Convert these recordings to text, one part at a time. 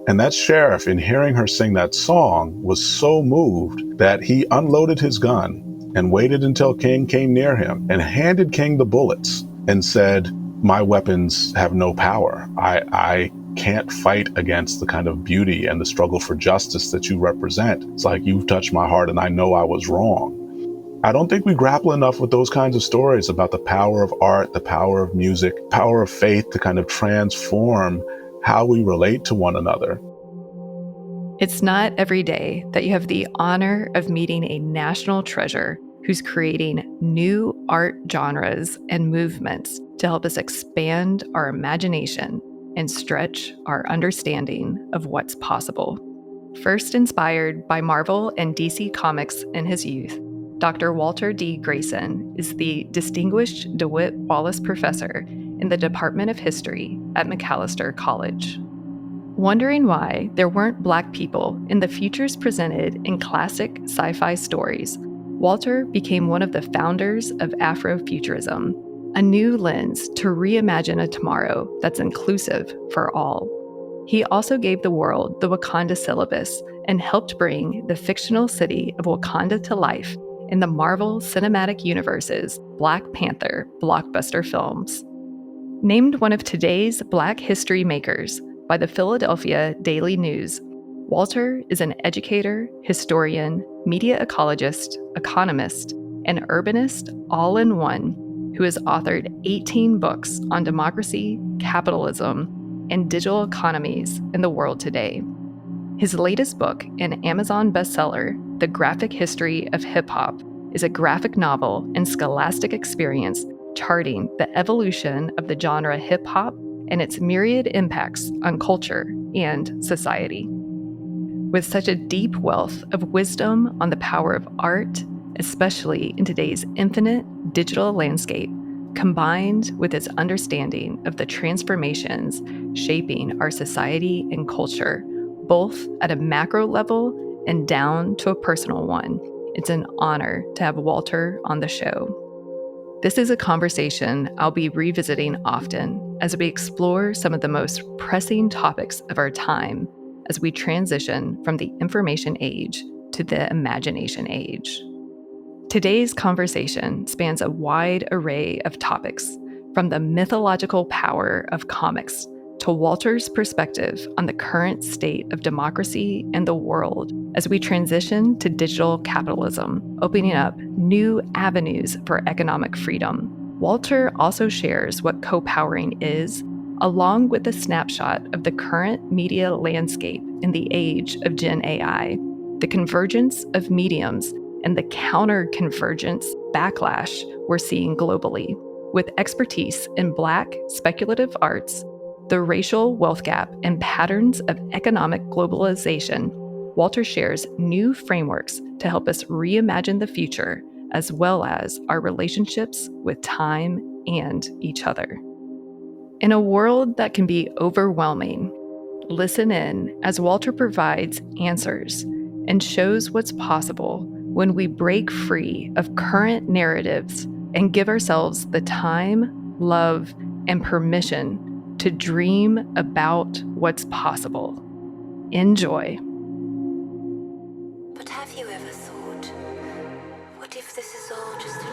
And that sheriff, in hearing her sing that song, was so moved that he unloaded his gun and waited until King came near him and handed King the bullets and said, "My weapons have no power. I can't fight against the kind of beauty and the struggle for justice that you represent. It's like you've touched my heart and I know I was wrong." I don't think we grapple enough with those kinds of stories about the power of art, the power of music, power of faith to kind of transform how we relate to one another. It's not every day that you have the honor of meeting a national treasure who's creating new art genres and movements to help us expand our imagination and stretch our understanding of what's possible. First inspired by Marvel and DC Comics in his youth, Dr. Walter D. Greason is the Distinguished DeWitt Wallace Professor in the Department of History at Macalester College. Wondering why there weren't Black people in the futures presented in classic sci-fi stories, Walter became one of the founders of Afrofuturism, a new lens to reimagine a tomorrow that's inclusive for all. He also gave the world the Wakanda Syllabus and helped bring the fictional city of Wakanda to life in the Marvel Cinematic Universe's Black Panther blockbuster films. Named one of today's Black history makers by the Philadelphia Daily News, Walter is an educator, historian, media ecologist, economist, and urbanist all in one who has authored 18 books on democracy, capitalism, and digital economies in the world today. His latest book, an Amazon bestseller, The Graphic History of Hip Hop, is a graphic novel and scholastic experience charting the evolution of the genre hip hop and its myriad impacts on culture and society. With such a deep wealth of wisdom on the power of art, especially in today's infinite digital landscape, combined with his understanding of the transformations shaping our society and culture, both at a macro level and down to a personal one, it's an honor to have Walter on the show. This is a conversation I'll be revisiting often as we explore some of the most pressing topics of our time as we transition from the information age to the imagination age. Today's conversation spans a wide array of topics, from the mythological power of comics to Walter's perspective on the current state of democracy and the world as we transition to digital capitalism, opening up new avenues for economic freedom. Walter also shares what co-powering is, along with a snapshot of the current media landscape in the age of Gen AI, the convergence of mediums, and the counter-convergence backlash we're seeing globally. With expertise in Black speculative arts, the racial wealth gap, and patterns of economic globalization, Walter shares new frameworks to help us reimagine the future, as well as our relationships with time and each other. In a world that can be overwhelming, listen in as Walter provides answers and shows what's possible when we break free of current narratives and give ourselves the time, love, and permission to dream about what's possible. Enjoy. But have you ever thought, what if this is all just a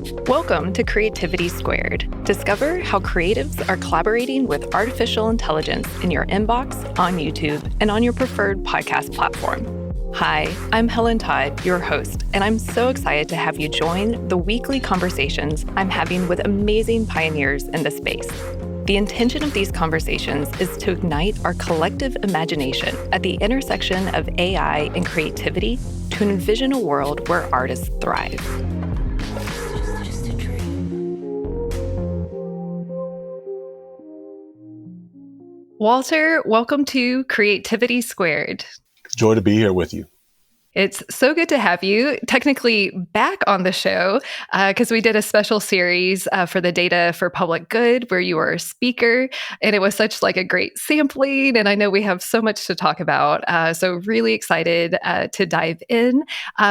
dream? Welcome to Creativity Squared. Discover how creatives are collaborating with artificial intelligence in your inbox, on YouTube, and on your preferred podcast platform. Hi, I'm Helen Todd, your host, and I'm so excited to have you join the weekly conversations I'm having with amazing pioneers in the space. The intention of these conversations is to ignite our collective imagination at the intersection of AI and creativity to envision a world where artists thrive. Just a dream. Walter, welcome to Creativity Squared. Joy to be here with you. It's so good to have you technically back on the show because we did a special series for the Data for Public Good where you were a speaker, and it was such like a great sampling. And I know we have so much to talk about. So really excited to dive in.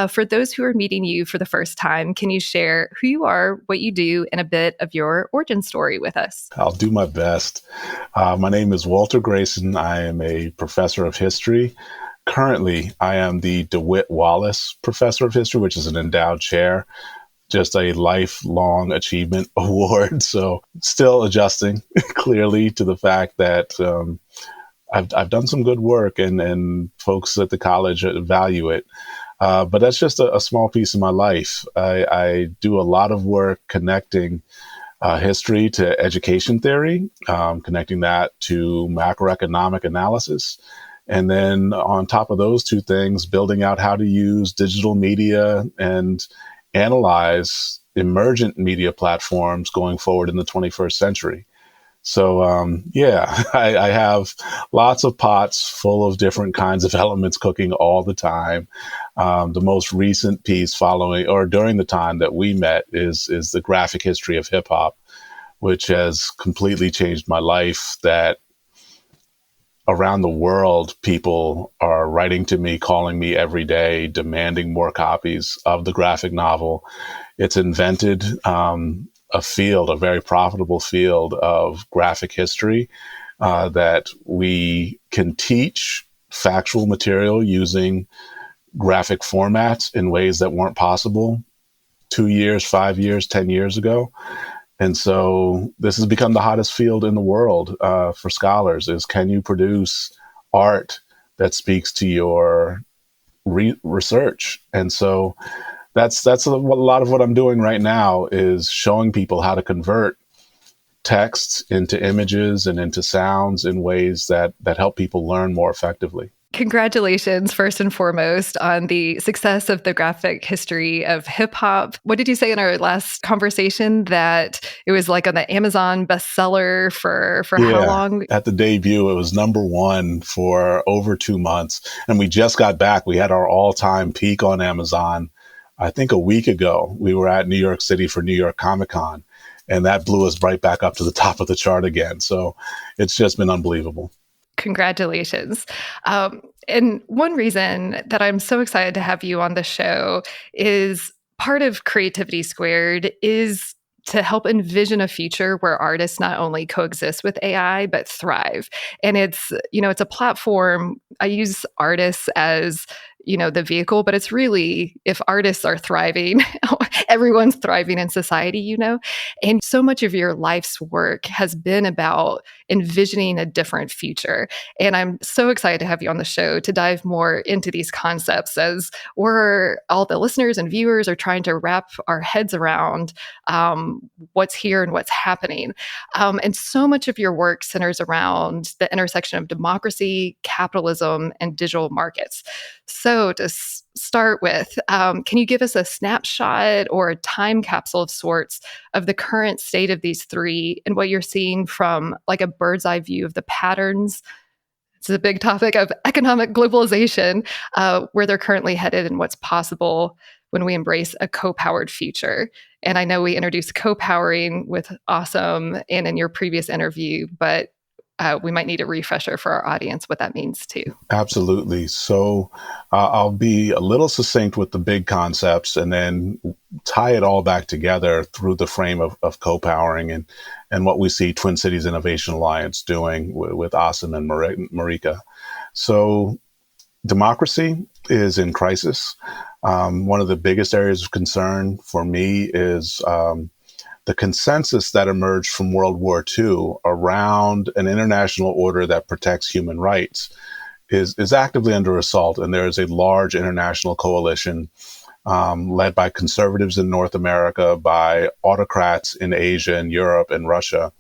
For those who are meeting you for the first time, can you share who you are, what you do, and a bit of your origin story with us? I'll do my best. My name is Walter Greason. I am a professor of history. Currently, I am the DeWitt Wallace Professor of History, which is an endowed chair, just a lifelong achievement award. So still adjusting clearly to the fact that I've done some good work and folks at the college value it. But that's just a small piece of my life. I do a lot of work connecting history to education theory, connecting that to macroeconomic analysis. And then on top of those two things, building out how to use digital media and analyze emergent media platforms going forward in the 21st century. So, I have lots of pots full of different kinds of elements cooking all the time. The most recent piece following or during the time that we met is the graphic history of hip hop, which has completely changed my life. That around the world, people are writing to me, calling me every day, demanding more copies of the graphic novel. It's invented a very profitable field of graphic history that we can teach factual material using graphic formats in ways that weren't possible 2 years, 5 years, 10 years ago. And so this has become the hottest field in the world for scholars is, can you produce art that speaks to your research? And so that's a lot of what I'm doing right now is showing people how to convert texts into images and into sounds in ways that help people learn more effectively. Congratulations, first and foremost, on the success of the graphic history of hip hop. What did you say in our last conversation, that it was like on the Amazon bestseller for how long? At the debut, it was #1 for over 2 months. And we just got back. We had our all-time peak on Amazon, I think a week ago. We were at New York City for New York Comic Con, and that blew us right back up to the top of the chart again. So it's just been unbelievable. Congratulations. And one reason that I'm so excited to have you on the show is part of Creativity Squared is to help envision a future where artists not only coexist with AI, but thrive. And it's a platform. I use artists as, the vehicle, but it's really, if artists are thriving, everyone's thriving in society, And so much of your life's work has been about envisioning a different future. And I'm so excited to have you on the show to dive more into these concepts as all the listeners and viewers are trying to wrap our heads around what's here and what's happening. And so much of your work centers around the intersection of democracy, capitalism, and digital markets. So to start with, can you give us a snapshot or a time capsule of sorts of the current state of these three and what you're seeing from like a bird's eye view of the patterns? It's a big topic of economic globalization, where they're currently headed and what's possible when we embrace a co-powered future. And I know we introduced co-powering with Awesome and in your previous interview, but we might need a refresher for our audience what that means too. Absolutely. So I'll be a little succinct with the big concepts and then tie it all back together through the frame of co-powering and what we see Twin Cities Innovation Alliance doing with Awesome and Marika. So democracy is in crisis. One of the biggest areas of concern for me is the consensus that emerged from World War II around an international order that protects human rights is actively under assault. And there is a large international coalition led by conservatives in North America, by autocrats in Asia and Europe and Russia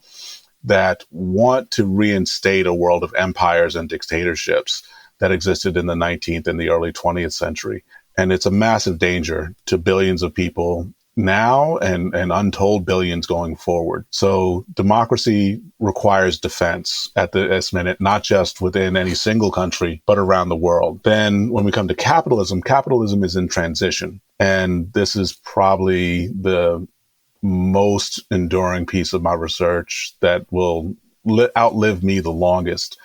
that want to reinstate a world of empires and dictatorships that existed in the 19th and the early 20th century. And it's a massive danger to billions of people now and untold billions going forward. So democracy requires defense at this minute, not just within any single country, but around the world. Then when we come to capitalism, capitalism is in transition. And this is probably the most enduring piece of my research that will outlive me the longest,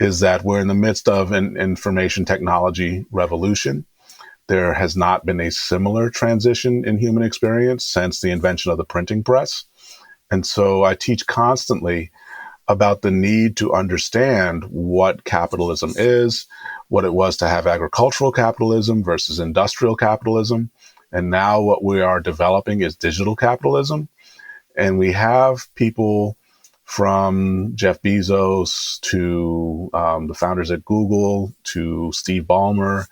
is that we're in the midst of an information technology revolution. There has not been a similar transition in human experience since the invention of the printing press. And so I teach constantly about the need to understand what capitalism is, what it was to have agricultural capitalism versus industrial capitalism. And now what we are developing is digital capitalism. And we have people from Jeff Bezos to the founders at Google to Steve Ballmer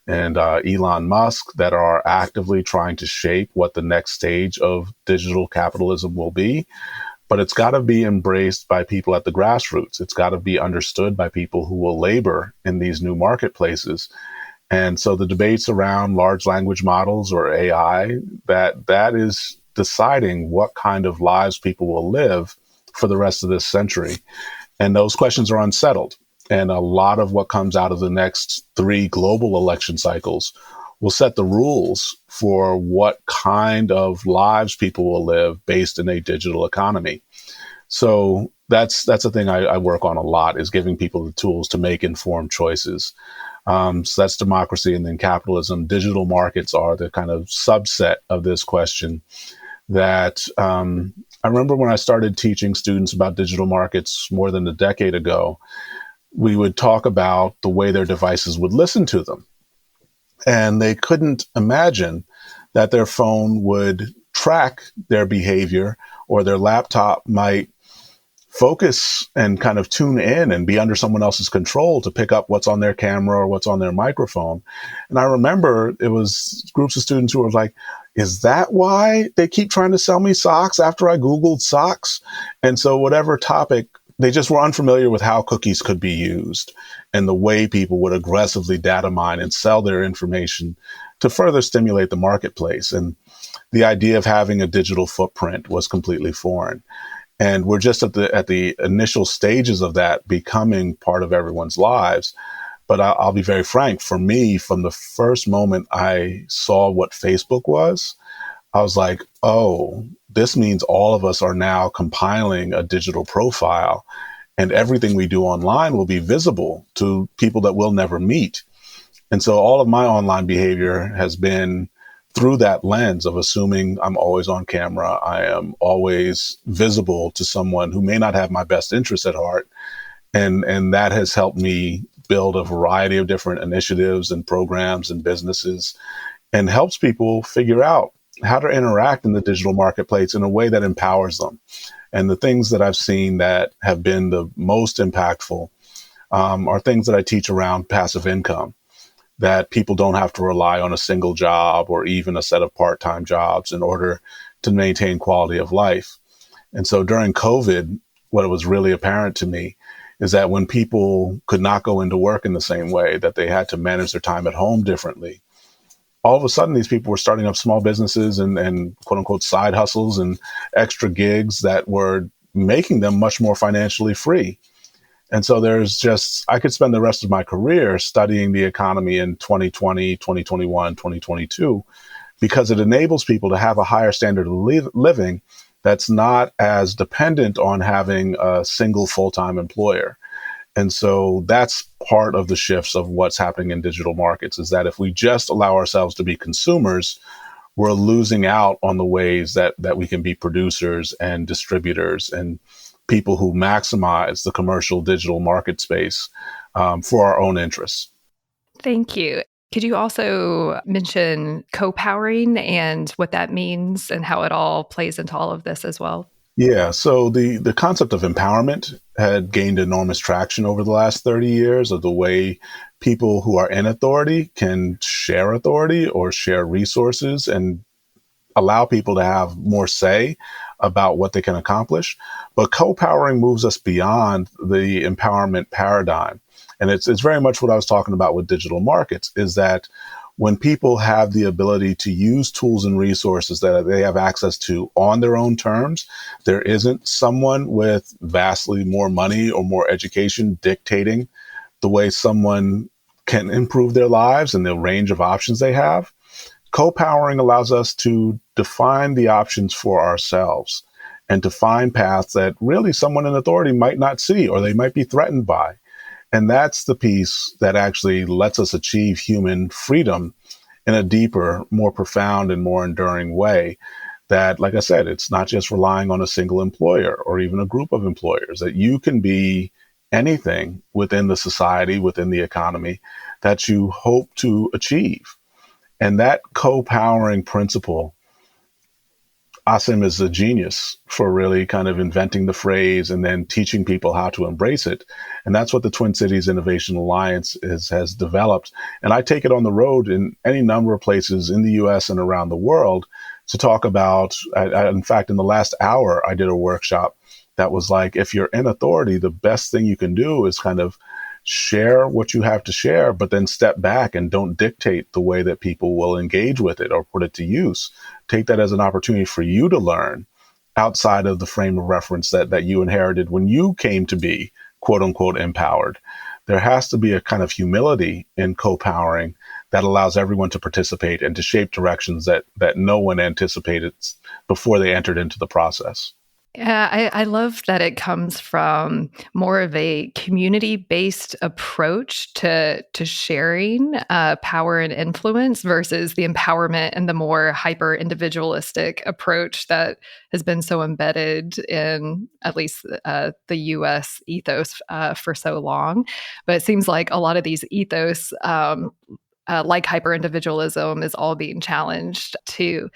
and Elon Musk that are actively trying to shape what the next stage of digital capitalism will be. But it's got to be embraced by people at the grassroots. It's got to be understood by people who will labor in these new marketplaces. And so the debates around large language models or AI, that is deciding what kind of lives people will live for the rest of this century. And those questions are unsettled. And a lot of what comes out of the next 3 global election cycles will set the rules for what kind of lives people will live based in a digital economy. So that's a thing I work on a lot, is giving people the tools to make informed choices. So that's democracy. And then capitalism. Digital markets are the kind of subset of this question that I remember when I started teaching students about digital markets more than a decade ago, we would talk about the way their devices would listen to them. And they couldn't imagine that their phone would track their behavior, or their laptop might focus and kind of tune in and be under someone else's control to pick up what's on their camera or what's on their microphone. And I remember it was groups of students who were like, is that why they keep trying to sell me socks after I Googled socks? And so whatever topic, they just were unfamiliar with how cookies could be used and the way people would aggressively data mine and sell their information to further stimulate the marketplace. And the idea of having a digital footprint was completely foreign. And we're just at the initial stages of that becoming part of everyone's lives. But I'll be very frank, for me, from the first moment I saw what Facebook was, I was like, oh, this means all of us are now compiling a digital profile, and everything we do online will be visible to people that we'll never meet. And so all of my online behavior has been through that lens of assuming I'm always on camera. I am always visible to someone who may not have my best interests at heart. And that has helped me build a variety of different initiatives and programs and businesses, and helps people figure out how to interact in the digital marketplace in a way that empowers them. And the things that I've seen that have been the most impactful are things that I teach around passive income, that people don't have to rely on a single job or even a set of part-time jobs in order to maintain quality of life. And so during COVID, what was really apparent to me is that when people could not go into work in the same way, that they had to manage their time at home differently, all of a sudden these people were starting up small businesses and quote unquote side hustles and extra gigs that were making them much more financially free. And so I could spend the rest of my career studying the economy in 2020, 2021, 2022, because it enables people to have a higher standard of living that's not as dependent on having a single full-time employer. And so that's part of the shifts of what's happening in digital markets, is that if we just allow ourselves to be consumers, we're losing out on the ways that we can be producers and distributors and people who maximize the commercial digital market space for our own interests. Thank you. Could you also mention co-powering and what that means and how it all plays into all of this as well? Yeah, so the concept of empowerment had gained enormous traction over the last 30 years, of the way people who are in authority can share authority or share resources and allow people to have more say about what they can accomplish. But co-powering moves us beyond the empowerment paradigm. And it's very much what I was talking about with digital markets, is that when people have the ability to use tools and resources that they have access to on their own terms, there isn't someone with vastly more money or more education dictating the way someone can improve their lives and the range of options they have. Co-powering allows us to define the options for ourselves and to find paths that really someone in authority might not see or they might be threatened by. And that's the piece that actually lets us achieve human freedom in a deeper, more profound, and more enduring way. That, like I said, it's not just relying on a single employer or even a group of employers, that you can be anything within the society, within the economy that you hope to achieve. And that co-powering principle, Asim is a genius for really kind of inventing the phrase and then teaching people how to embrace it. And that's what the Twin Cities Innovation Alliance has developed. And I take it on the road in any number of places in the US and around the world to talk about, in fact, in the last hour, I did a workshop that was like, if you're in authority, the best thing you can do is kind of share what you have to share, but then step back and don't dictate the way that people will engage with it or put it to use. Take that as an opportunity for you to learn outside of the frame of reference that you inherited when you came to be, quote unquote, empowered. There has to be a kind of humility in co-powering that allows everyone to participate and to shape directions that no one anticipated before they entered into the process. Yeah, I love that it comes from more of a community-based approach to sharing power and influence versus the empowerment and the more hyper-individualistic approach that has been so embedded in at least the U.S. ethos for so long. But it seems like a lot of these ethos, like hyper-individualism, is all being challenged too.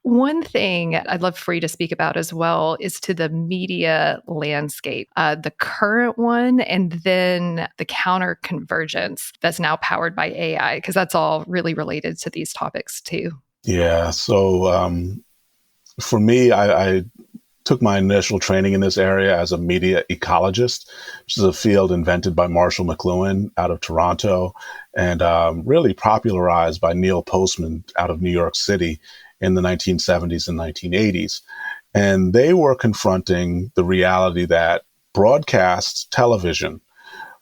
One thing I'd love for you to speak about as well is to the media landscape, the current one, and then the counter convergence that's now powered by AI, because that's all really related to these topics too. Yeah. So for me, I took my initial training in this area as a media ecologist, which is a field invented by Marshall McLuhan out of Toronto and really popularized by Neil Postman out of New York City in the 1970s and 1980s. And they were confronting the reality that broadcast television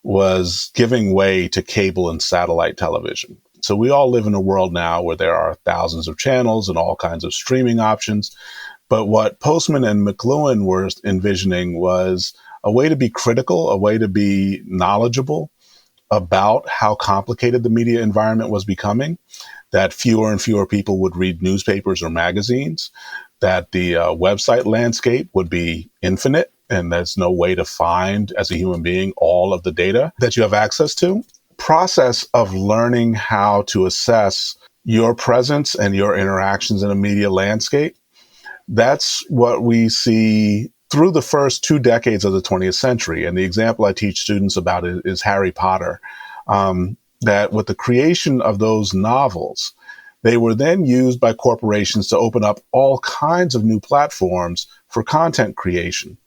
was giving way to cable and satellite television. So we all live in a world now where there are thousands of channels and all kinds of streaming options. But what Postman and McLuhan were envisioning was a way to be critical, a way to be knowledgeable about how complicated the media environment was becoming, that fewer and fewer people would read newspapers or magazines, that the website landscape would be infinite, and there's no way to find, as a human being, all of the data that you have access to. Process of learning how to assess your presence and your interactions in a media landscape, that's what we see through the first 2 decades of the 20th century. And the example I teach students about is Harry Potter. That with the creation of those novels, they were then used by corporations to open up all kinds of new platforms for content creation.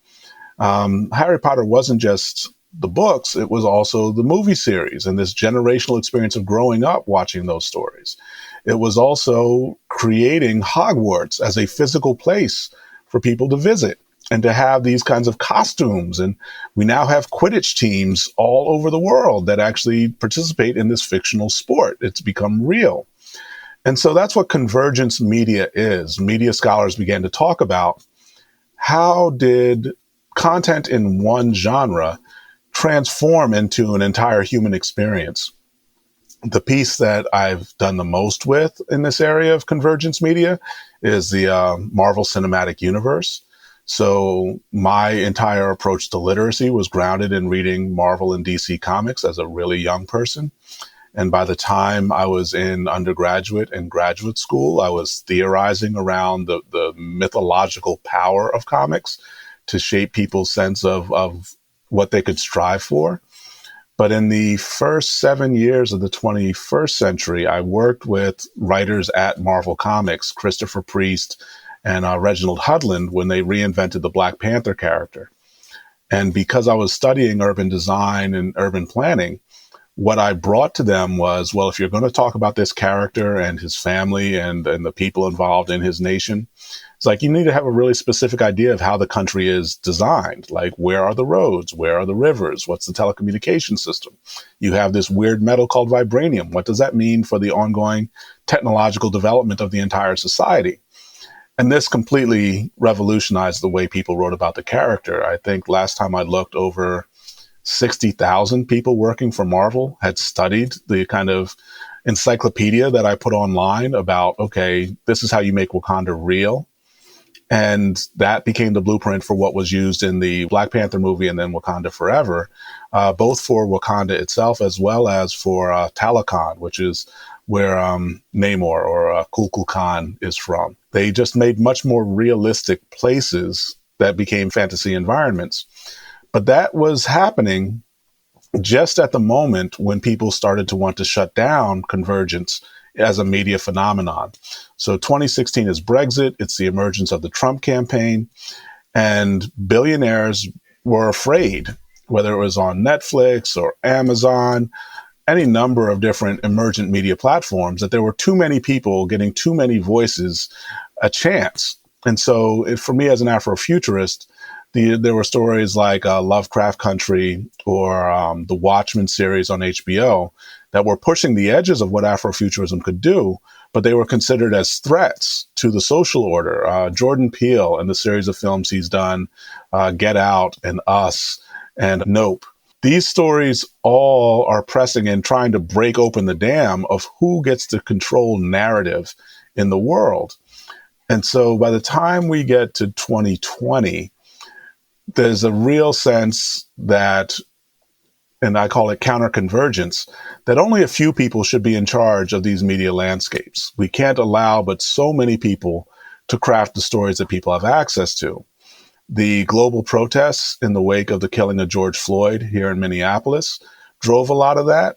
Harry Potter wasn't just the books, it was also the movie series and this generational experience of growing up watching those stories. It was also creating Hogwarts as a physical place for people to visit and to have these kinds of costumes. And we now have Quidditch teams all over the world that actually participate in this fictional sport. It's become real. And so that's what convergence media is. Media scholars began to talk about how did content in one genre transform into an entire human experience. The piece that I've done the most with in this area of convergence media is the Marvel Cinematic Universe. So my entire approach to literacy was grounded in reading Marvel and DC comics as a really young person. And by the time I was in undergraduate and graduate school, I was theorizing around the mythological power of comics to shape people's sense of what they could strive for. But in the first 7 years of the 21st century, I worked with writers at Marvel Comics, Christopher Priest and Reginald Hudlin, when they reinvented the Black Panther character. And because I was studying urban design and urban planning, what I brought to them was, well, if you're going to talk about this character and his family and the people involved in his nation, it's like you need to have a really specific idea of how the country is designed. Like, where are the roads? Where are the rivers? What's the telecommunication system? You have this weird metal called vibranium. What does that mean for the ongoing technological development of the entire society? And this completely revolutionized the way people wrote about the character. I think last time I looked, over 60,000 people working for Marvel had studied the kind of encyclopedia that I put online about, okay, this is how you make Wakanda real. And that became the blueprint for what was used in the Black Panther movie and then Wakanda Forever, both for Wakanda itself as well as for Talokan, which is where Namor or Kukulkan is from. They just made much more realistic places that became fantasy environments. But that was happening just at the moment when people started to want to shut down convergence as a media phenomenon. So 2016 is Brexit. It's the emergence of the Trump campaign. And billionaires were afraid, whether it was on Netflix or Amazon, any number of different emergent media platforms, that there were too many people getting too many voices a chance. And so for me as an Afrofuturist, there were stories like Lovecraft Country or the Watchmen series on HBO that were pushing the edges of what Afrofuturism could do, but they were considered as threats to the social order. Jordan Peele and the series of films he's done, Get Out and Us and Nope. These stories all are pressing and trying to break open the dam of who gets to control narrative in the world. And so by the time we get to 2020, there's a real sense that, and I call it counterconvergence, that only a few people should be in charge of these media landscapes. We can't allow but so many people to craft the stories that people have access to. The global protests in the wake of the killing of George Floyd here in Minneapolis drove a lot of that.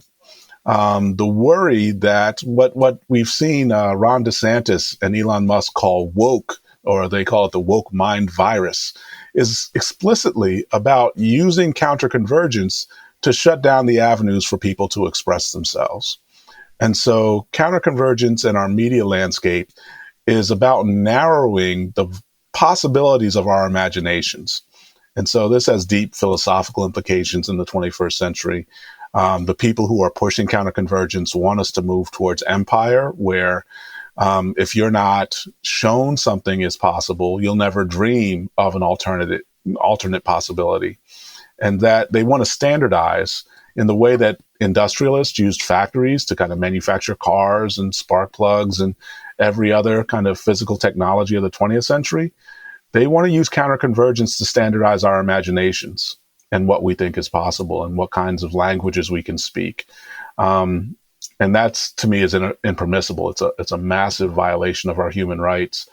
The worry that what we've seen Ron DeSantis and Elon Musk call woke, or they call it the woke mind virus, is explicitly about using counterconvergence to shut down the avenues for people to express themselves. And so counterconvergence in our media landscape is about narrowing the possibilities of our imaginations. And so this has deep philosophical implications in the 21st century. The people who are pushing counterconvergence want us to move towards empire, where if you're not shown something is possible, you'll never dream of an alternate possibility. And that they want to standardize in the way that industrialists used factories to kind of manufacture cars and spark plugs and every other kind of physical technology of the 20th century. They want to use counterconvergence to standardize our imaginations and what we think is possible and what kinds of languages we can speak. And that's, to me, is impermissible. It's a massive violation of our human rights.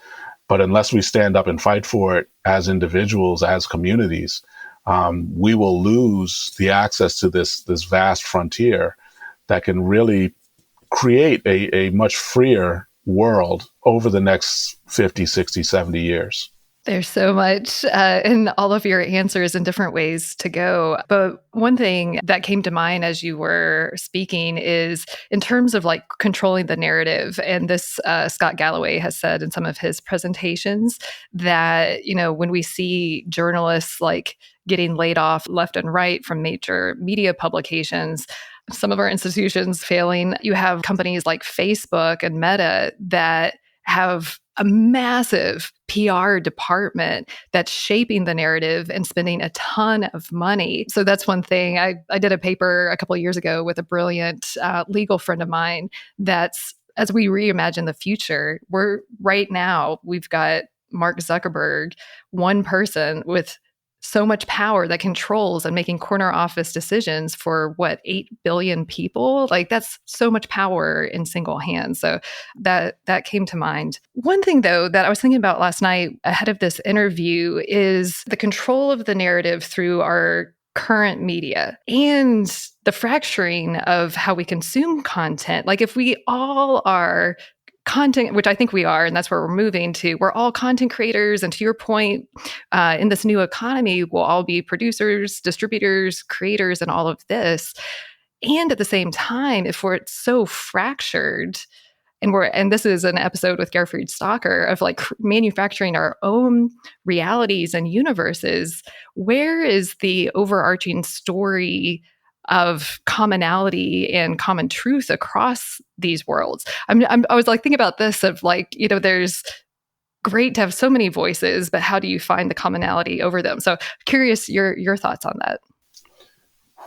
But unless we stand up and fight for it as individuals, as communities, we will lose the access to this vast frontier that can really create a much freer world over the next 50, 60, 70 years. There's so much in all of your answers and different ways to go. But one thing that came to mind as you were speaking is in terms of like controlling the narrative. And this Scott Galloway has said in some of his presentations that, you know, when we see journalists like getting laid off left and right from major media publications, some of our institutions failing, you have companies like Facebook and Meta that have a massive PR department that's shaping the narrative and spending a ton of money. So that's one thing. I did a paper a couple of years ago with a brilliant legal friend of mine that's, as we reimagine the future, we've got Mark Zuckerberg, one person with so much power that controls and making corner office decisions for 8 billion people. Like that's so much power in single hands. So that came to mind. One thing though that I was thinking about last night ahead of this interview is the control of the narrative through our current media and the fracturing of how we consume content. Like if we all are content, which I think we are, and that's where we're moving to. We're all content creators. And to your point, in this new economy, we'll all be producers, distributors, creators, and all of this. And at the same time, if we're so fractured, and this is an episode with Gertrude Stocker of like manufacturing our own realities and universes, where is the overarching story of commonality and common truth across these worlds? I was like thinking about this of like, there's great to have so many voices, but how do you find the commonality over them? So curious your thoughts on that.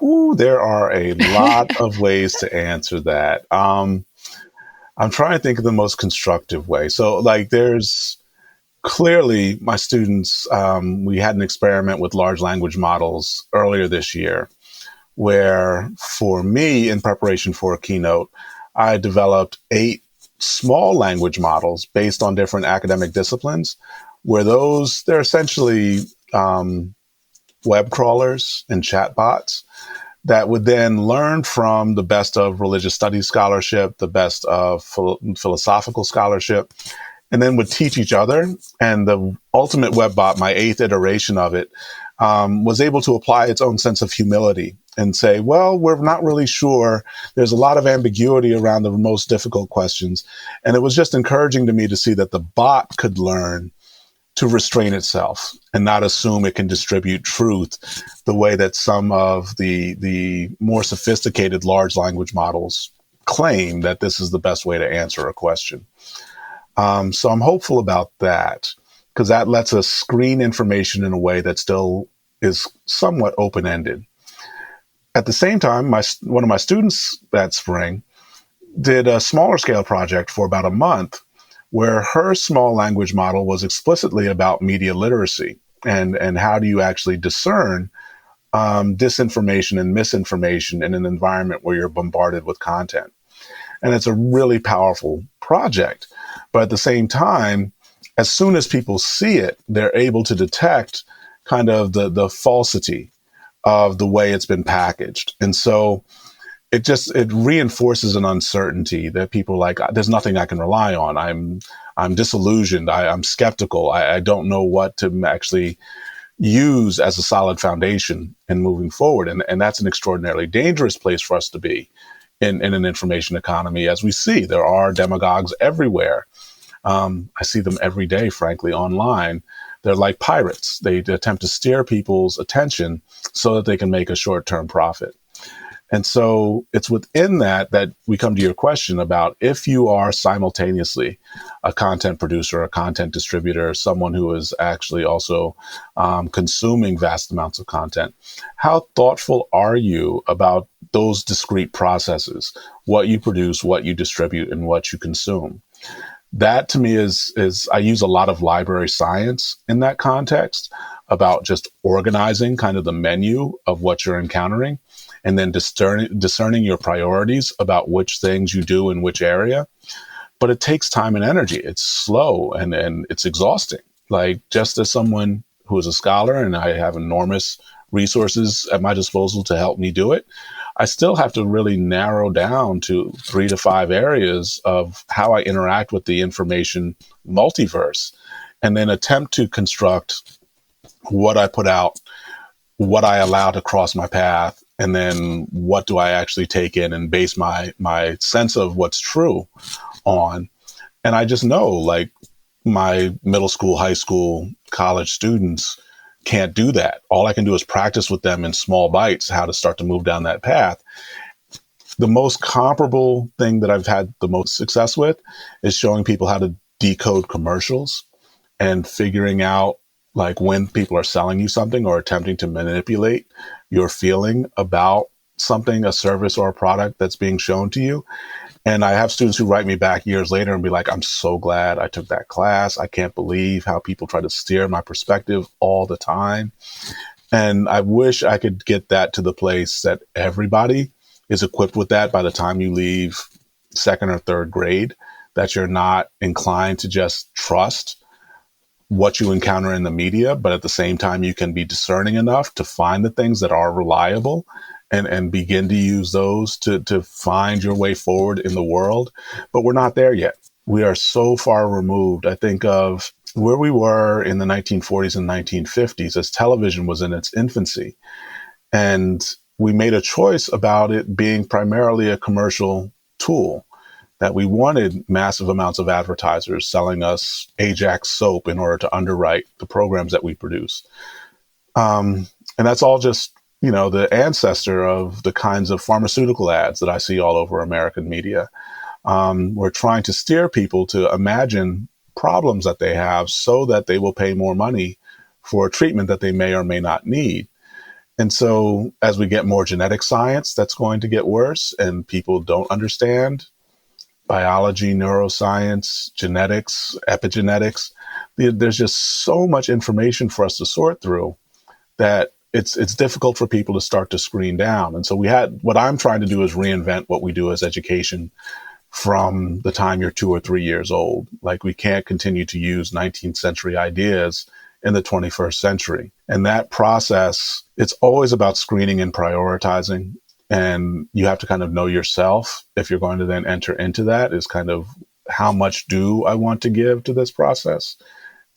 Ooh, there are a lot of ways to answer that. I'm trying to think of the most constructive way. So like there's clearly my students, we had an experiment with large language models earlier this year where for me in preparation for a keynote, I developed 8 small language models based on different academic disciplines where they're essentially web crawlers and chatbots that would then learn from the best of religious studies scholarship, the best of philosophical scholarship, and then would teach each other. And the ultimate webbot, my 8th iteration of it, was able to apply its own sense of humility and say, well, we're not really sure. There's a lot of ambiguity around the most difficult questions. And it was just encouraging to me to see that the bot could learn to restrain itself and not assume it can distribute truth the way that some of the more sophisticated large language models claim that this is the best way to answer a question. So I'm hopeful about that because that lets us screen information in a way that still is somewhat open-ended. At the same time, one of my students that spring did a smaller scale project for about a month where her small language model was explicitly about media literacy and how do you actually discern disinformation and misinformation in an environment where you're bombarded with content. And it's a really powerful project. But at the same time, as soon as people see it, they're able to detect kind of the falsity of the way it's been packaged. And so it reinforces an uncertainty that people are like, there's nothing I can rely on. I'm disillusioned. I'm skeptical. I don't know what to actually use as a solid foundation in moving forward. And that's an extraordinarily dangerous place for us to be in an information economy. As we see, there are demagogues everywhere. I see them every day, frankly, online. They're like pirates. They attempt to steer people's attention so that they can make a short-term profit. And so it's within that we come to your question about if you are simultaneously a content producer, a content distributor, someone who is actually also consuming vast amounts of content, how thoughtful are you about those discrete processes, what you produce, what you distribute, and what you consume? That to me is I use a lot of library science in that context about just organizing kind of the menu of what you're encountering and then discerning your priorities about which things you do in which area. But it takes time and energy. It's slow and it's exhausting. Like just as someone who is a scholar and I have enormous resources at my disposal to help me do it, I still have to really narrow down to 3 to 5 areas of how I interact with the information multiverse and then attempt to construct what I put out, what I allow to cross my path, and then what do I actually take in and base my sense of what's true on. And I just know, like, my middle school, high school, college students can't do that. All I can do is practice with them in small bites how to start to move down that path. The most comparable thing that I've had the most success with is showing people how to decode commercials and figuring out like when people are selling you something or attempting to manipulate your feeling about something, a service or a product that's being shown to you. And I have students who write me back years later and be like, I'm so glad I took that class. I can't believe how people try to steer my perspective all the time. And I wish I could get that to the place that everybody is equipped with that by the time you leave 2nd or 3rd grade, that you're not inclined to just trust what you encounter in the media, but at the same time, you can be discerning enough to find the things that are reliable and begin to use those to find your way forward in the world. But we're not there yet. We are so far removed. I think of where we were in the 1940s and 1950s as television was in its infancy. And we made a choice about it being primarily a commercial tool, that we wanted massive amounts of advertisers selling us Ajax soap in order to underwrite the programs that we produce. And that's all just, the ancestor of the kinds of pharmaceutical ads that I see all over American media. We're trying to steer people to imagine problems that they have so that they will pay more money for a treatment that they may or may not need. And so as we get more genetic science, that's going to get worse, and people don't understand biology, neuroscience, genetics, epigenetics. There's just so much information for us to sort through that it's difficult for people to start to screen down. And so what I'm trying to do is reinvent what we do as education from the time you're 2 or 3 years old. Like, we can't continue to use 19th century ideas in the 21st century. And that process, it's always about screening and prioritizing. And you have to kind of know yourself if you're going to then enter into that, is kind of, how much do I want to give to this process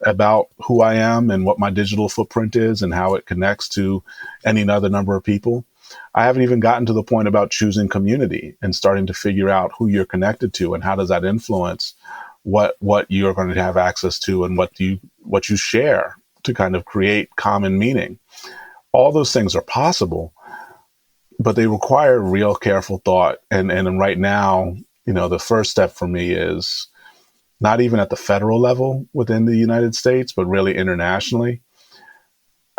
about who I am and what my digital footprint is and how it connects to any other number of people. I haven't even gotten to the point about choosing community and starting to figure out who you're connected to and how does that influence what you're going to have access to and what you share to kind of create common meaning. All those things are possible, but they require real careful thought. And right now, the first step for me is not even at the federal level within the United States, but really internationally.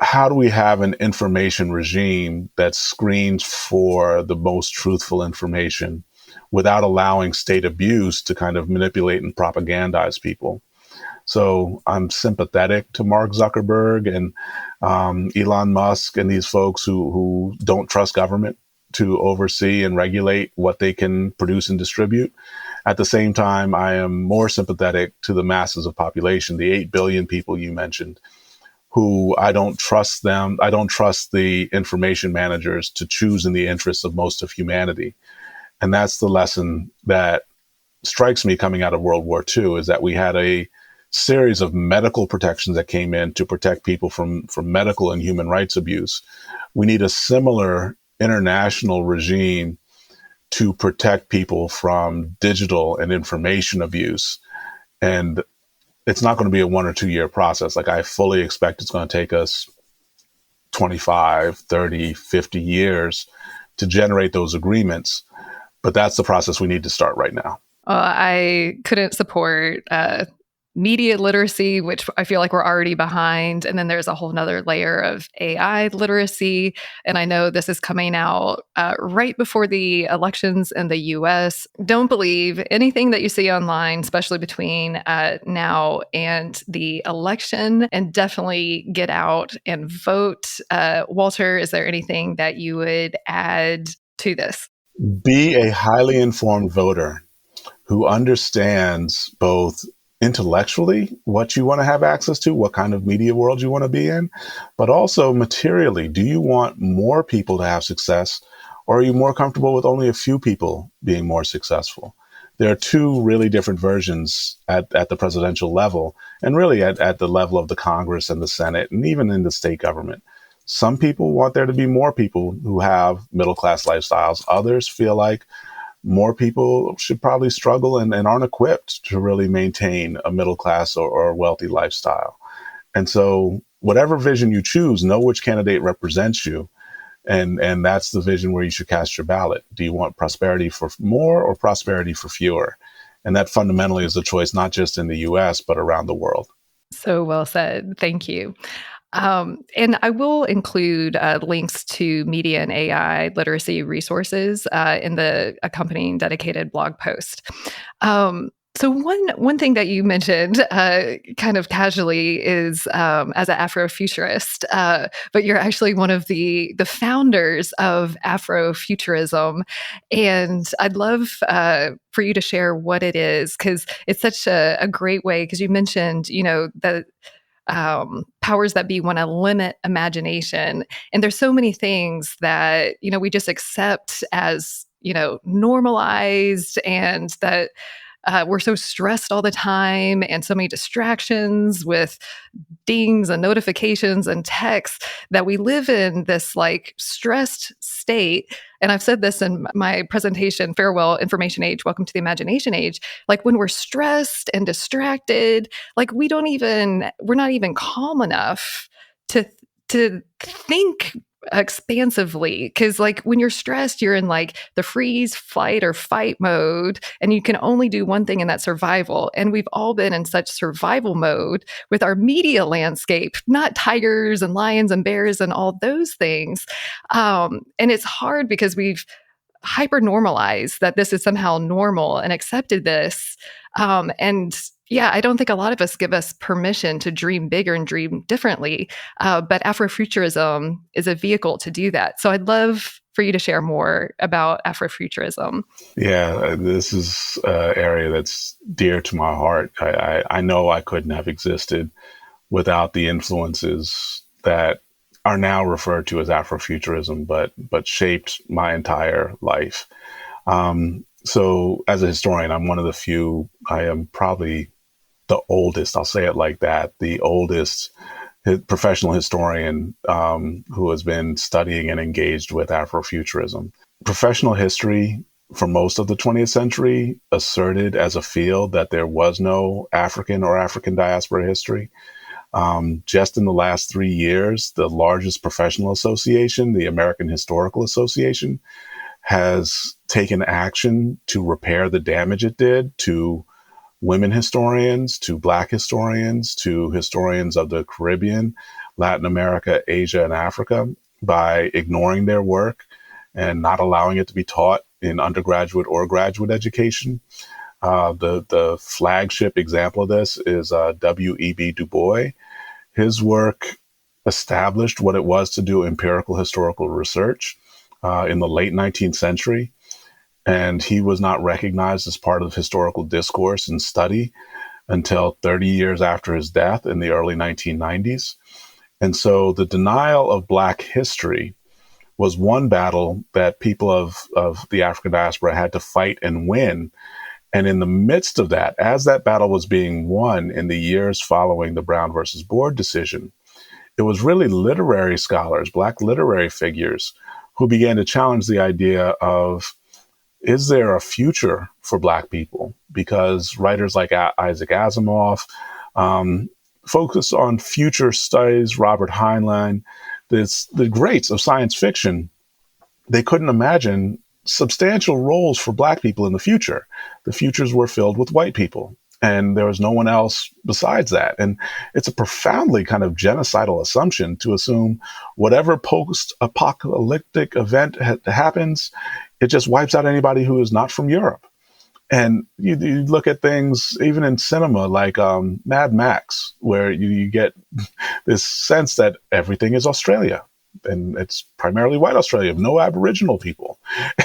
How do we have an information regime that screens for the most truthful information without allowing state abuse to kind of manipulate and propagandize people? So I'm sympathetic to Mark Zuckerberg and Elon Musk and these folks who don't trust government to oversee and regulate what they can produce and distribute. At the same time, I am more sympathetic to the masses of population, the 8 billion people you mentioned, who I don't trust them. I don't trust the information managers to choose in the interests of most of humanity. And that's the lesson that strikes me coming out of World War II, is that we had a series of medical protections that came in to protect people from medical and human rights abuse. We need a similar international regime to protect people from digital and information abuse. And it's not going to be a 1 or 2 year process. Like, I fully expect it's going to take us 25, 30, 50 years to generate those agreements. But that's the process we need to start right now. I couldn't support media literacy, which I feel like we're already behind. And then there's a whole nother layer of AI literacy. And I know this is coming out right before the elections in the US. Don't believe anything that you see online, especially between now and the election, and definitely get out and vote. Walter, is there anything that you would add to this? Be a highly informed voter who understands both intellectually what you want to have access to, what kind of media world you want to be in, but also materially. Do you want more people to have success, or are you more comfortable with only a few people being more successful? There are two really different versions at the presidential level, and really at the level of the Congress and the Senate, and even in the state government. Some people want there to be more people who have middle-class lifestyles. Others feel like more people should probably struggle and aren't equipped to really maintain a middle class or wealthy lifestyle. And so whatever vision you choose, know which candidate represents you. And that's the vision where you should cast your ballot. Do you want prosperity for more or prosperity for fewer? And that fundamentally is the choice, not just in the US, but around the world. So well said. Thank you. And I will include links to media and AI literacy resources in the accompanying dedicated blog post. So one thing that you mentioned kind of casually is as an Afrofuturist, but you're actually one of the founders of Afrofuturism. And I'd love for you to share what it is, because it's such a great way, because you mentioned, that powers that be want to limit imagination. And there's so many things that, we just accept as, normalized, and that we're so stressed all the time, and so many distractions with dings and notifications and texts, that we live in this like stressed state. And I've said this in my presentation, Farewell Information Age, Welcome to the Imagination Age. Like when we're stressed and distracted, like we're not even calm enough to think expansively, because like when you're stressed, you're in like the freeze, flight, or fight mode, and you can only do one thing, and that's survival. And we've all been in such survival mode with our media landscape, not tigers and lions and bears and all those things. And it's hard because we've hyper normalized that this is somehow normal and accepted this. And yeah, I don't think a lot of us give us permission to dream bigger and dream differently. But Afrofuturism is a vehicle to do that. So I'd love for you to share more about Afrofuturism. Yeah, this is an area that's dear to my heart. I know I couldn't have existed without the influences that are now referred to as Afrofuturism, but shaped my entire life. So as a historian, I'm one of the few, I am probably the oldest, I'll say it like that, the oldest professional historian who has been studying and engaged with Afrofuturism. Professional history for most of the 20th century asserted as a field that there was no African or African diaspora history. Just in the last 3 years, the largest professional association, the American Historical Association, has taken action to repair the damage it did to women historians, to Black historians, to historians of the Caribbean, Latin America, Asia, and Africa by ignoring their work and not allowing it to be taught in undergraduate or graduate education. The flagship example of this is W.E.B. Du Bois. His work established what it was to do empirical historical research in the late 19th century. And he was not recognized as part of historical discourse and study until 30 years after his death in the early 1990s. And so the denial of Black history was one battle that people of the African diaspora had to fight and win. And in the midst of that, as that battle was being won in the years following the Brown versus Board decision, it was really literary scholars, Black literary figures, who began to challenge the idea of, is there a future for Black people? Because writers like Isaac Asimov focused on future studies, Robert Heinlein, the greats of science fiction. They couldn't imagine substantial roles for Black people in the future. The futures were filled with white people, and there was no one else besides that. And it's a profoundly kind of genocidal assumption to assume whatever post-apocalyptic event happens, it just wipes out anybody who is not from Europe. And you look at things even in cinema like Mad Max, where you get this sense that everything is Australia. And it's primarily white Australia, no Aboriginal people.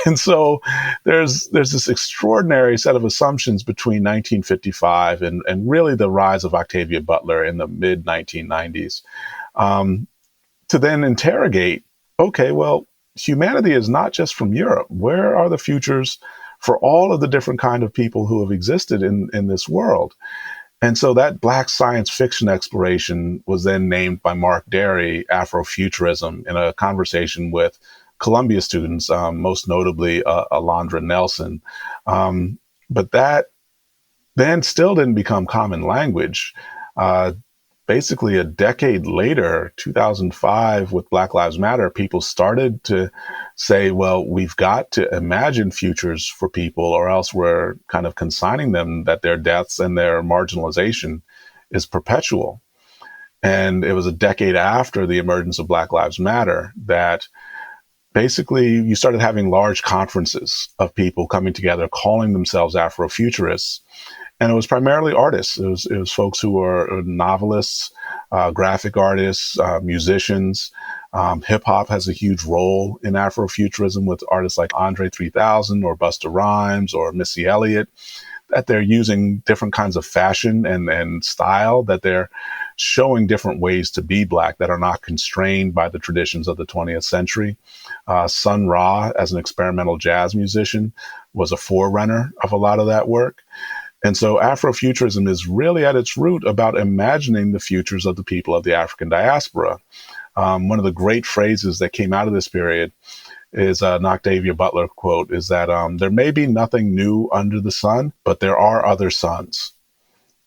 And so there's this extraordinary set of assumptions between 1955 and really the rise of Octavia Butler in the mid-1990s to then interrogate, okay, well, humanity is not just from Europe. Where are the futures for all of the different kind of people who have existed in this world? And so that Black science fiction exploration was then named by Mark Derry Afrofuturism in a conversation with Columbia students, most notably Alondra Nelson. But that then still didn't become common language. Basically, a decade later, 2005, with Black Lives Matter, people started to say, well, we've got to imagine futures for people, or else we're kind of consigning them that their deaths and their marginalization is perpetual. And it was a decade after the emergence of Black Lives Matter that basically you started having large conferences of people coming together, calling themselves Afrofuturists. And it was primarily artists. It was folks who were novelists, graphic artists, musicians. Hip hop has a huge role in Afrofuturism with artists like Andre 3000 or Busta Rhymes or Missy Elliott, that they're using different kinds of fashion and style, that they're showing different ways to be Black that are not constrained by the traditions of the 20th century. Sun Ra, as an experimental jazz musician, was a forerunner of a lot of that work. And so Afrofuturism is really at its root about imagining the futures of the people of the African diaspora. One of the great phrases that came out of this period is an Octavia Butler quote, is that there may be nothing new under the sun, but there are other suns.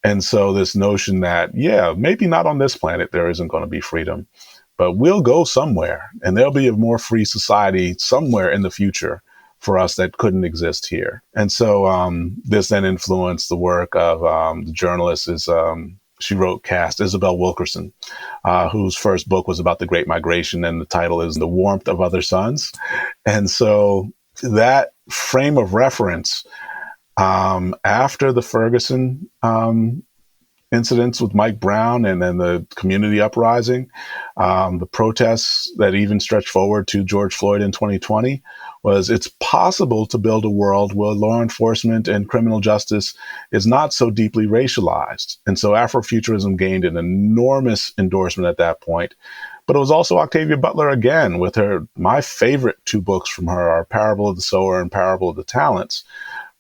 And so this notion that, yeah, maybe not on this planet there isn't going to be freedom, but we'll go somewhere and there'll be a more free society somewhere in the future for us that couldn't exist here. And so this then influenced the work of the journalist she wrote Cast, Isabel Wilkerson, whose first book was about the Great Migration, and the title is The Warmth of Other Suns. And so that frame of reference, after the Ferguson incidents with Mike Brown and then the community uprising, the protests that even stretched forward to George Floyd in 2020, was it's possible to build a world where law enforcement and criminal justice is not so deeply racialized. And so Afrofuturism gained an enormous endorsement at that point. But it was also Octavia Butler again with my favorite two books from her are Parable of the Sower and Parable of the Talents,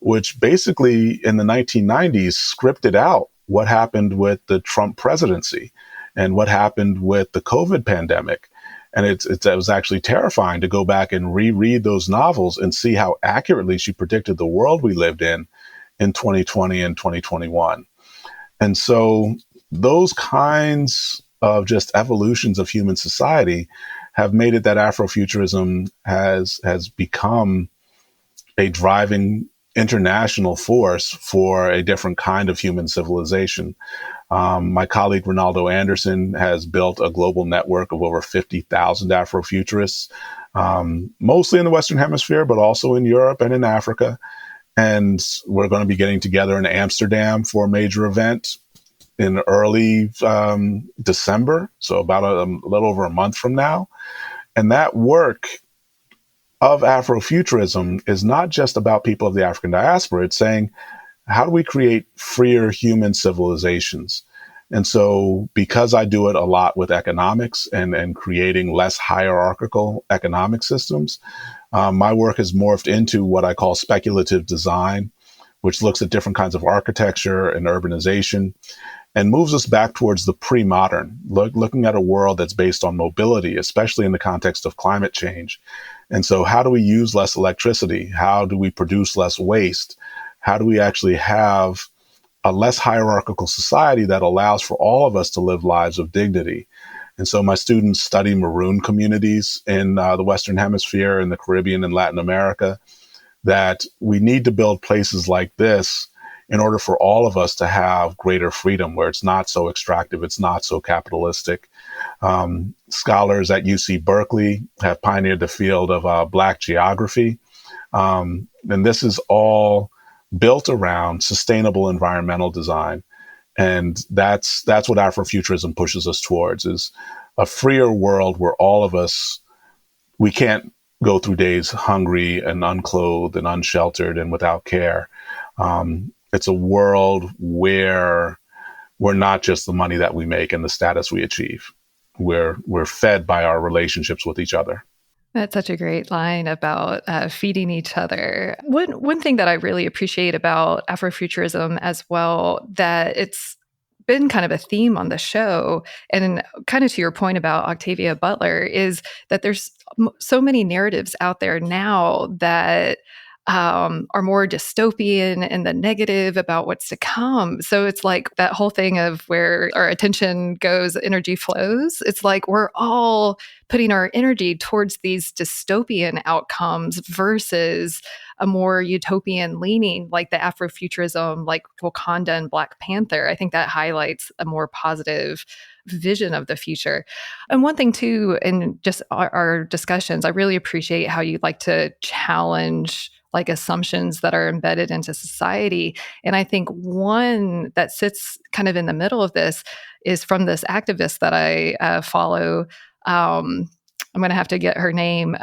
which basically in the 1990s scripted out what happened with the Trump presidency and what happened with the COVID pandemic. And it was actually terrifying to go back and reread those novels and see how accurately she predicted the world we lived in 2020 and 2021. And so those kinds of just evolutions of human society have made it that Afrofuturism has become a driving international force for a different kind of human civilization. My colleague Ronaldo Anderson has built a global network of over 50,000 Afrofuturists, mostly in the Western Hemisphere, but also in Europe and in Africa. And we're going to be getting together in Amsterdam for a major event in early December, so about a little over a month from now. And that work of Afrofuturism is not just about people of the African diaspora. It's saying, how do we create freer human civilizations? And so because I do it a lot with economics and creating less hierarchical economic systems, my work has morphed into what I call speculative design, which looks at different kinds of architecture and urbanization and moves us back towards the pre-modern, looking at a world that's based on mobility, especially in the context of climate change. And so how do we use less electricity? How do we produce less waste? How do we actually have a less hierarchical society that allows for all of us to live lives of dignity? And so my students study maroon communities in the Western Hemisphere, in the Caribbean and Latin America, that we need to build places like this in order for all of us to have greater freedom, where it's not so extractive, it's not so capitalistic. Scholars at UC Berkeley have pioneered the field of Black geography. And this is all built around sustainable environmental design. And that's what Afrofuturism pushes us towards, is a freer world where all of us, we can't go through days hungry and unclothed and unsheltered and without care. It's a world where we're not just the money that we make and the status we achieve. We're fed by our relationships with each other. That's such a great line about feeding each other. One thing that I really appreciate about Afrofuturism as well, that it's been kind of a theme on the show, and kind of to your point about Octavia Butler, is that there's so many narratives out there now that are more dystopian and the negative about what's to come. So it's like that whole thing of where our attention goes, energy flows. It's like we're all putting our energy towards these dystopian outcomes versus a more utopian leaning, like the Afrofuturism, like Wakanda and Black Panther. I think that highlights a more positive vision of the future. And one thing too, in just our discussions, I really appreciate how you like to challenge like assumptions that are embedded into society. And I think one that sits kind of in the middle of this is from this activist that I follow. I'm going to have to get her name.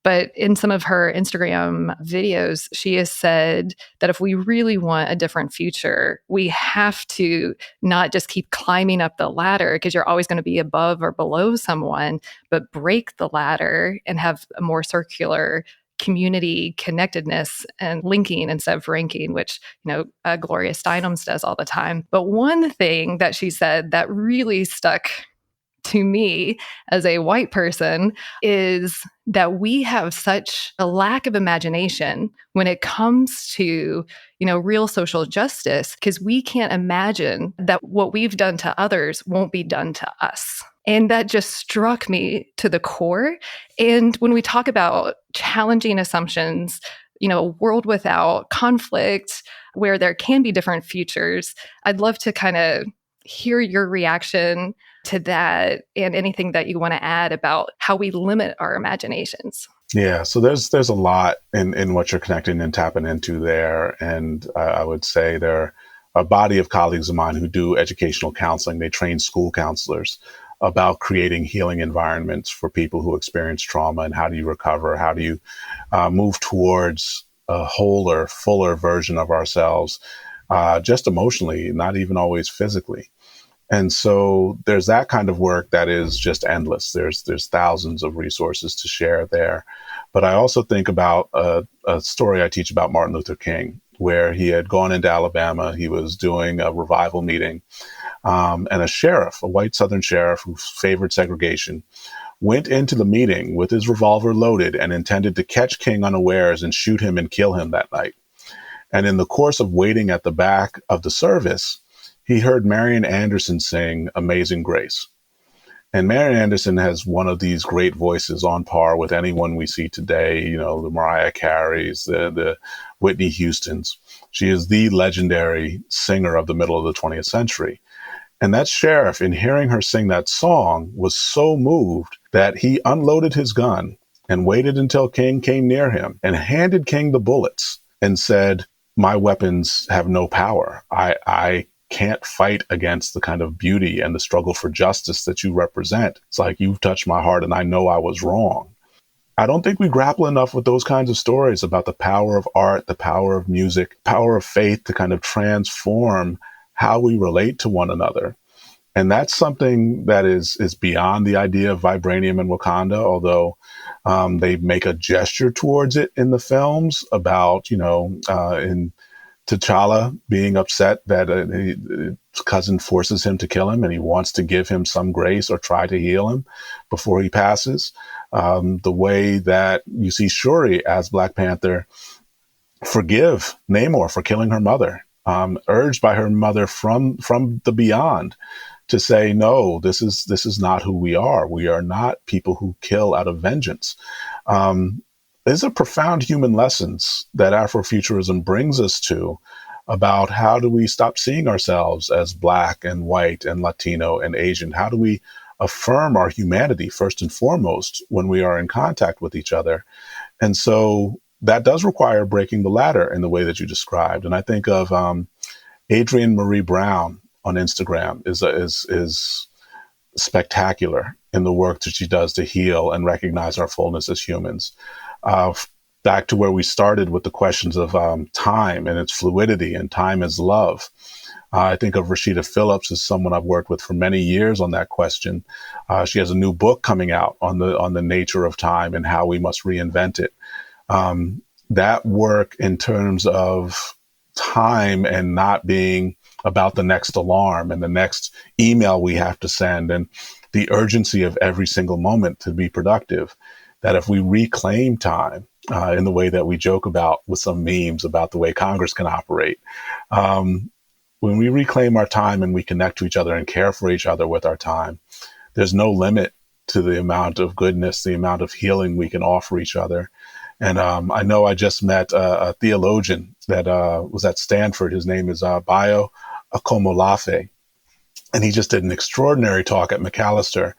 But in some of her Instagram videos, she has said that if we really want a different future, we have to not just keep climbing up the ladder, because you're always going to be above or below someone, but break the ladder and have a more circular community connectedness and linking instead of ranking, which, Gloria Steinem's does all the time. But one thing that she said that really stuck to me as a white person is that we have such a lack of imagination when it comes to, real social justice, because we can't imagine that what we've done to others won't be done to us. And that just struck me to the core. And when we talk about challenging assumptions, a world without conflict, where there can be different futures, I'd love to kind of hear your reaction to that and anything that you want to add about how we limit our imaginations. Yeah, so there's a lot in what you're connecting and tapping into there. And I would say there are a body of colleagues of mine who do educational counseling. They train school counselors about creating healing environments for people who experience trauma, and how do you recover? How do you move towards a wholer, fuller version of ourselves, just emotionally, not even always physically. And so there's that kind of work that is just endless. There's thousands of resources to share there. But I also think about a story I teach about Martin Luther King, where he had gone into Alabama. He was doing a revival meeting, and a sheriff, a white Southern sheriff who favored segregation, went into the meeting with his revolver loaded and intended to catch King unawares and shoot him and kill him that night. And in the course of waiting at the back of the service, he heard Marian Anderson sing Amazing Grace. And Marian Anderson has one of these great voices on par with anyone we see today, the Mariah Careys, the Whitney Houstons. She is the legendary singer of the middle of the 20th century. And that sheriff, in hearing her sing that song, was so moved that he unloaded his gun and waited until King came near him and handed King the bullets and said, "My weapons have no power. I can't fight against the kind of beauty and the struggle for justice that you represent. It's like, you've touched my heart and I know I was wrong." I don't think we grapple enough with those kinds of stories about the power of art, the power of music, power of faith to kind of transform how we relate to one another. And that's something that is beyond the idea of vibranium and Wakanda, although they make a gesture towards it in the films about, in T'Challa being upset that his cousin forces him to kill him, and he wants to give him some grace or try to heal him before he passes. The way that you see Shuri as Black Panther forgive Namor for killing her mother, urged by her mother from the beyond to say, no, this is not who we are. We are not people who kill out of vengeance. These are profound human lessons that Afrofuturism brings us to about how do we stop seeing ourselves as Black and white and Latino and Asian? How do we affirm our humanity first and foremost when we are in contact with each other? And so that does require breaking the ladder in the way that you described. And I think of Adrienne Marie Brown on Instagram is spectacular in the work that she does to heal and recognize our fullness as humans. Back to where we started with the questions of time and its fluidity, and time as love. I think of Rashida Phillips as someone I've worked with for many years on that question. She has a new book coming out on the nature of time and how we must reinvent it. That work in terms of time and not being about the next alarm and the next email we have to send and the urgency of every single moment to be productive, that if we reclaim time in the way that we joke about with some memes about the way Congress can operate, when we reclaim our time and we connect to each other and care for each other with our time, there's no limit to the amount of goodness, the amount of healing we can offer each other. And I know I just met a theologian that was at Stanford. His name is Bayo Akomolafe. And he just did an extraordinary talk at Macalester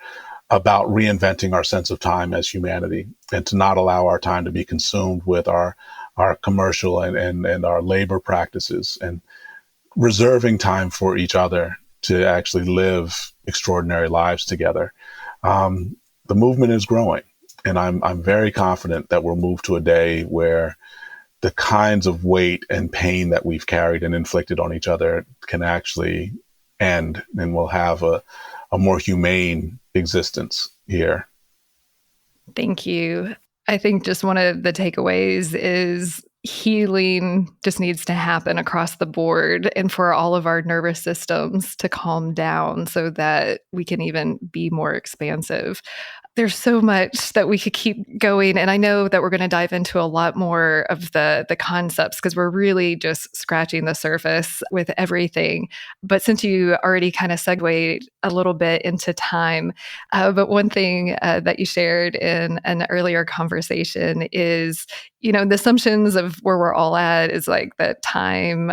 about reinventing our sense of time as humanity, and to not allow our time to be consumed with our commercial and our labor practices, and reserving time for each other to actually live extraordinary lives together. The movement is growing, and I'm very confident that we'll move to a day where the kinds of weight and pain that we've carried and inflicted on each other can actually end, and we'll have a more humane existence here. Thank you. I think just one of the takeaways is healing just needs to happen across the board and for all of our nervous systems to calm down so that we can even be more expansive. There's so much that we could keep going. And I know that we're going to dive into a lot more of the concepts because we're really just scratching the surface with everything. But since you already kind of segued a little bit into time, but one thing that you shared in an earlier conversation is, the assumptions of where we're all at is like that time,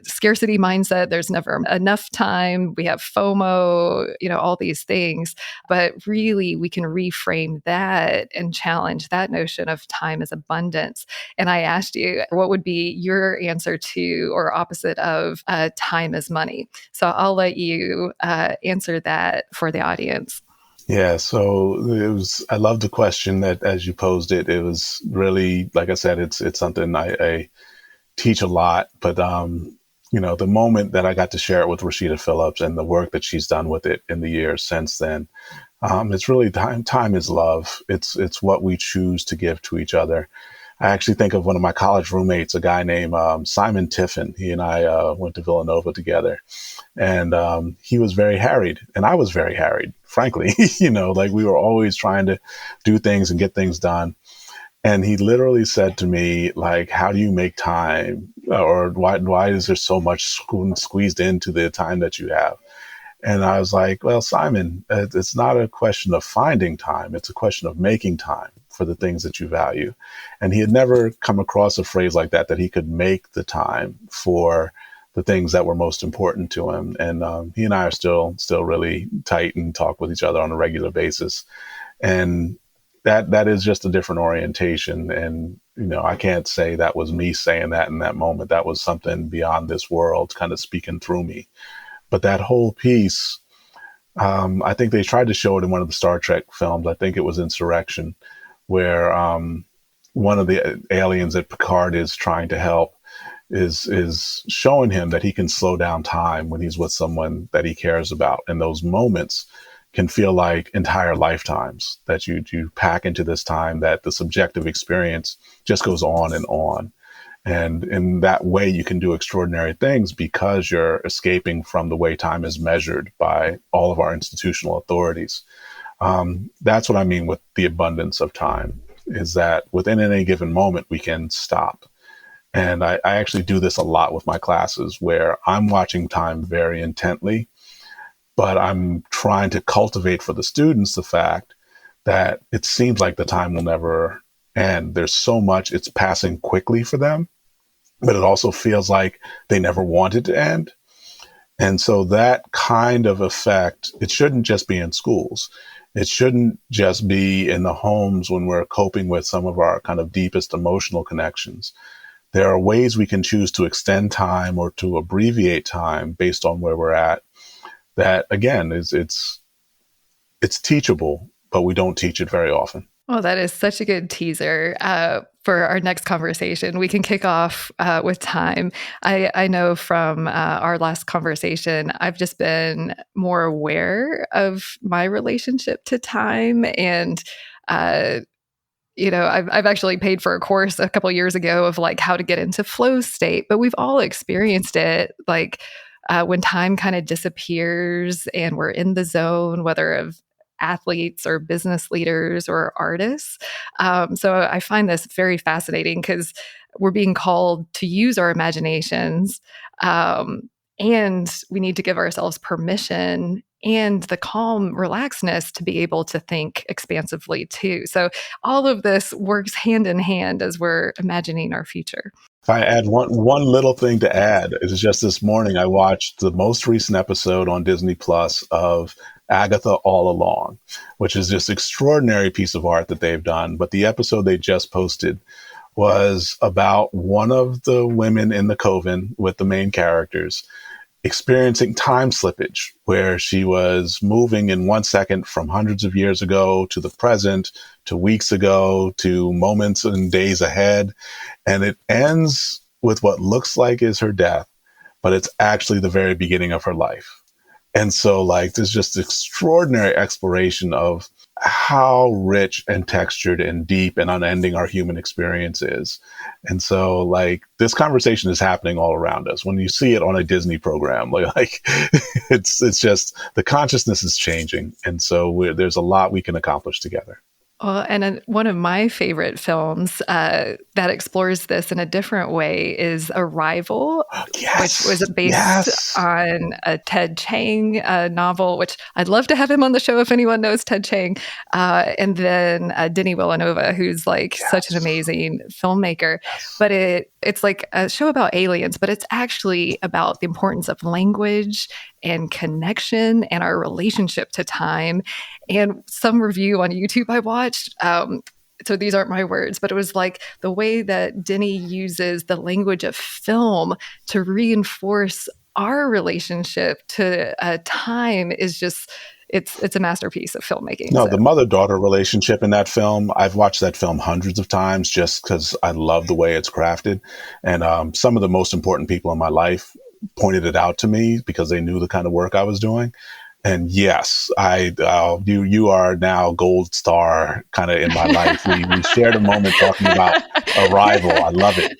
scarcity mindset. There's never enough time. We have FOMO, all these things. But really, we can reframe that and challenge that notion of time as abundance. And I asked you, what would be your answer to or opposite of time as money? So I'll let you answer that for the audience. Yeah, so I love the question that as you posed it, it was really, like I said, it's something I teach a lot, but the moment that I got to share it with Rashida Phillips and the work that she's done with it in the years since then, it's really time is love. It's what we choose to give to each other. I actually think of one of my college roommates, a guy named Simon Tiffin. He and I went to Villanova together, and he was very harried, and I was very harried, frankly. Like we were always trying to do things and get things done. And he literally said to me, like, how do you make time? Or why is there so much squeezed into the time that you have? And I was like, well, Simon, it's not a question of finding time. It's a question of making time for the things that you value. And he had never come across a phrase like that he could make the time for the things that were most important to him. And he and I are still really tight and talk with each other on a regular basis. And that is just a different orientation. And, I can't say that was me saying that in that moment. That was something beyond this world kind of speaking through me. But that whole piece, I think they tried to show it in one of the Star Trek films. I think it was Insurrection, where one of the aliens that Picard is trying to help is showing him that he can slow down time when he's with someone that he cares about. And those moments can feel like entire lifetimes that you pack into this time, that the subjective experience just goes on and on. And in that way, you can do extraordinary things because you're escaping from the way time is measured by all of our institutional authorities. That's what I mean with the abundance of time, is that within any given moment, we can stop. And I actually do this a lot with my classes where I'm watching time very intently, but I'm trying to cultivate for the students the fact that it seems like the time will never end. There's so much, it's passing quickly for them, but it also feels like they never want it to end. And so that kind of effect, it shouldn't just be in schools. It shouldn't just be in the homes when we're coping with some of our kind of deepest emotional connections. There are ways we can choose to extend time or to abbreviate time based on where we're at. That again it's teachable, but we don't teach it very often. Well, that is such a good teaser for our next conversation. We can kick off with time. I know from our last conversation, I've just been more aware of my relationship to time. And, I've actually paid for a course a couple of years ago of like how to get into flow state, but we've all experienced it. Like when time kind of disappears and we're in the zone, whether of athletes or business leaders or artists. So I find this very fascinating because we're being called to use our imaginations, and we need to give ourselves permission and the calm relaxedness to be able to think expansively too. So all of this works hand in hand as we're imagining our future. If I add one little thing to add, it's just this morning I watched the most recent episode on Disney Plus of Agatha All Along, which is this extraordinary piece of art that they've done. But the episode they just posted was about one of the women in the coven with the main characters experiencing time slippage, where she was moving in 1 second from hundreds of years ago to the present, to weeks ago, to moments and days ahead. And it ends with what looks like is her death, but it's actually the very beginning of her life. And so like, there's just extraordinary exploration of how rich and textured and deep and unending our human experience is. And so, like, this conversation is happening all around us. When you see it on a Disney program, like it's just the consciousness is changing. And so there's a lot we can accomplish together. Well, and one of my favorite films that explores this in a different way is Arrival, Yes. which was based on a Ted Chiang novel, which I'd love to have him on the show if anyone knows Ted Chiang. And then Denis Villeneuve, who's like such an amazing filmmaker. But it's like a show about aliens, but it's actually about the importance of language and connection and our relationship to time. And some review on YouTube I watched, so these aren't my words, but it was like the way that Denny uses the language of film to reinforce our relationship to time is just, it's a masterpiece of filmmaking. No, the mother-daughter relationship in that film, I've watched that film hundreds of times just because I love the way it's crafted. And some of the most important people in my life pointed it out to me because they knew the kind of work I was doing. And yes, you are now gold star kind of in my life. We shared a moment talking about Arrival. I love it.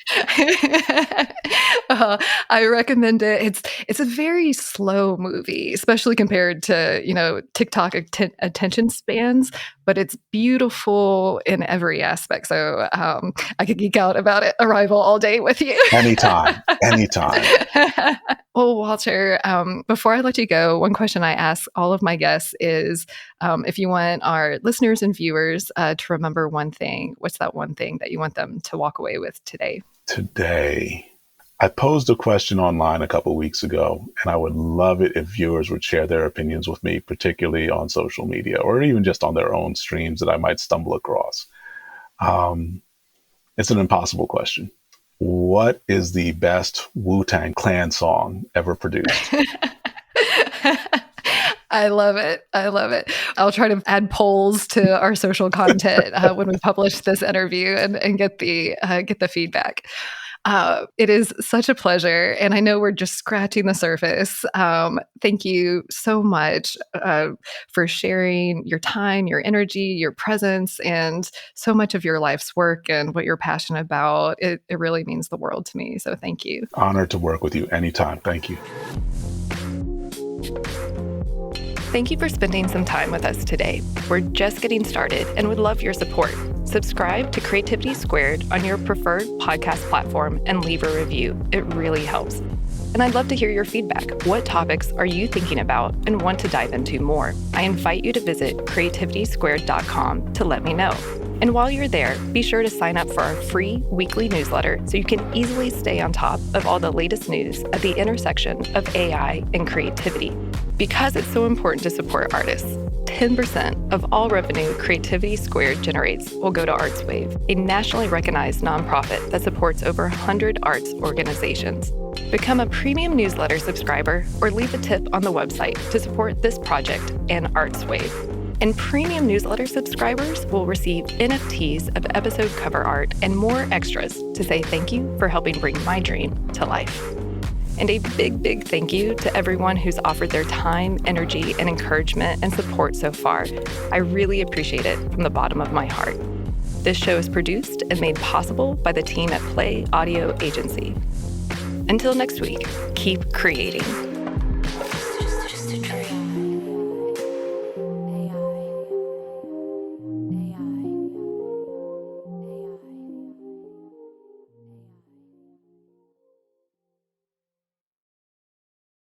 I recommend it. It's a very slow movie, especially compared to, TikTok attention spans, but it's beautiful in every aspect. So I could geek out about it, Arrival all day with you. Anytime. Well, Walter, before I let you go, one question I ask all of my guests is if you want our listeners and viewers to remember one thing, what's that one thing that you want them to walk away with today? Today, I posed a question online a couple weeks ago, and I would love it if viewers would share their opinions with me, particularly on social media or even just on their own streams that I might stumble across. It's an impossible question. What is the best Wu-Tang Clan song ever produced? I love it. I'll try to add polls to our social content when we publish this interview and get the feedback. It is such a pleasure, and I know we're just scratching the surface. Thank you so much for sharing your time, your energy, your presence, and so much of your life's work and what you're passionate about. It really means the world to me, so thank you. Honored to work with you anytime. Thank you. Thank you for spending some time with us today. We're just getting started and would love your support. Subscribe to Creativity Squared on your preferred podcast platform and leave a review. It really helps. And I'd love to hear your feedback. What topics are you thinking about and want to dive into more? I invite you to visit creativitysquared.com to let me know. And while you're there, be sure to sign up for our free weekly newsletter so you can easily stay on top of all the latest news at the intersection of AI and creativity. Because it's so important to support artists, 10% of all revenue Creativity Squared generates will go to ArtsWave, a nationally recognized nonprofit that supports over 100 arts organizations. Become a premium newsletter subscriber or leave a tip on the website to support this project and ArtsWave. And premium newsletter subscribers will receive NFTs of episode cover art and more extras to say thank you for helping bring my dream to life. And a big, big thank you to everyone who's offered their time, energy, and encouragement and support so far. I really appreciate it from the bottom of my heart. This show is produced and made possible by the team at Play Audio Agency. Until next week, keep creating.